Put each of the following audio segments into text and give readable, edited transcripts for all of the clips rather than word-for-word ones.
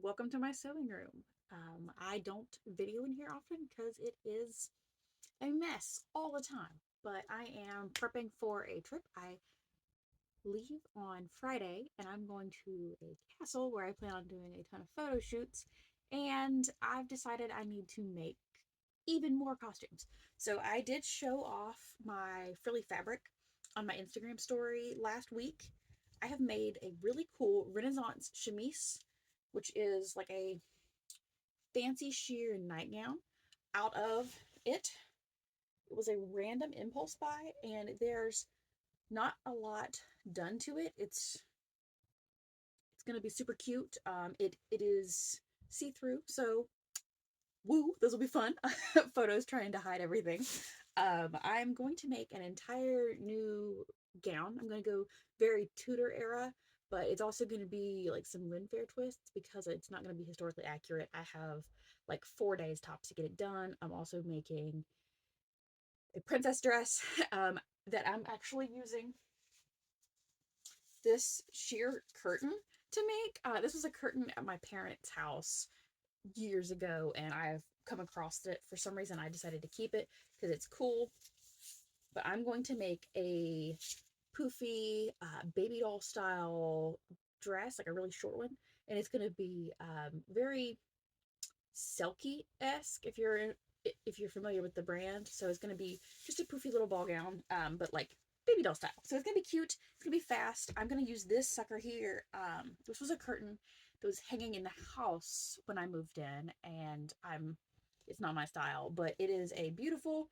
welcome to my sewing room. I don't video in here often because it is a mess all the time, but I am prepping for a trip. I leave on Friday and I'm going to a castle where I plan on doing a ton of photo shoots, and I've decided I need to make even more costumes. So I did show off my frilly fabric on my Instagram story last week. I have made a really cool Renaissance chemise, which is like a fancy sheer nightgown out of it. It was a random impulse buy, and there's not a lot done to it. It's gonna be super cute. It is see through, so woo, this will be fun. Photos trying to hide everything. I'm going to make an entire new gown. I'm going to go very Tudor era, but it's also going to be like some Ren Fair twists because it's not going to be historically accurate. I have like 4 days tops to get it done. I'm also making a princess dress that I'm actually using this sheer curtain to make. This was a curtain at my parents' house years ago, and I've come across it. For some reason I decided to keep it because it's cool. But I'm going to make a poofy baby doll style dress, like a really short one, and it's going to be very Selkie-esque if you're familiar with the brand. So it's going to be just a poofy little ball gown, but like baby doll style. So it's going to be cute. It's going to be fast. I'm going to use this sucker here. This was a curtain that was hanging in the house when I moved in, and it's not my style, but it is a beautiful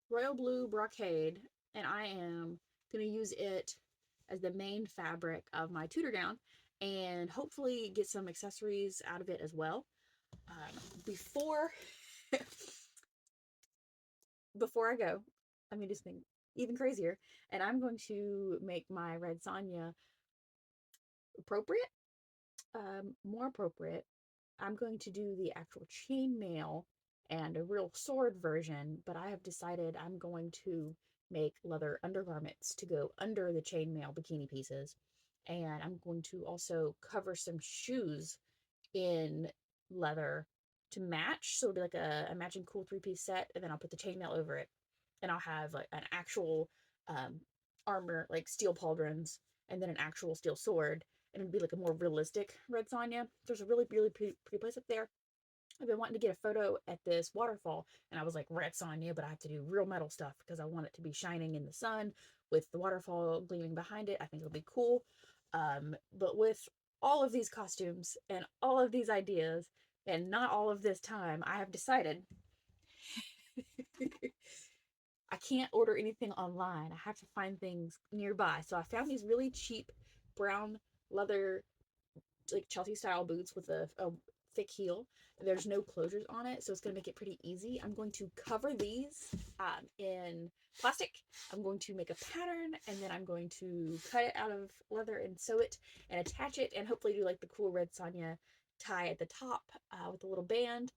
royal blue brocade, and I am going to use it as the main fabric of my Tudor gown and hopefully get some accessories out of it as well. Before before I go, I'm going to do something even crazier, and I'm going to make my Red Sonja appropriate, more appropriate. I'm going to do the actual chainmail and a real sword version, but I have decided I'm going to make leather undergarments to go under the chainmail bikini pieces. And I'm going to also cover some shoes in leather to match. So it'll be like a matching cool three-piece set, and then I'll put the chainmail over it. And I'll have like an actual um, armor, like steel pauldrons, and then an actual steel sword, and it'd be like a more realistic Red Sonja. There's a really pretty place up there. I've been wanting to get a photo at this waterfall, and I was like, Red Sonja, but I have to do real metal stuff because I want it to be shining in the sun with the waterfall gleaming behind it. I think it'll be cool. But with all of these costumes and all of these ideas and not all of this time, I have decided I can't order anything online. I have to find things nearby. So I found these really cheap brown leather, like Chelsea style boots with a thick heel. There's no closures on it, so it's going to make it pretty easy. I'm going to cover these in plastic. I'm going to make a pattern, and then I'm going to cut it out of leather and sew it and attach it, and hopefully do like the cool Red Sonja tie at the top with a little band,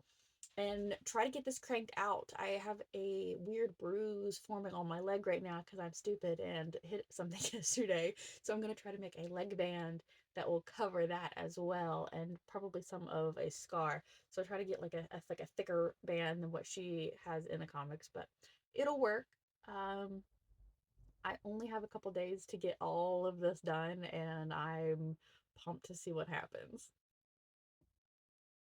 and try to get this cranked out. I have a weird bruise forming on my leg right now because I'm stupid and hit something yesterday. So I'm going to try to make a leg band that will cover that as well, and probably some of a scar. So I try to get like a thicker band than what she has in the comics, but it'll work. Um, I only have a couple days to get all of this done, and I'm pumped to see what happens.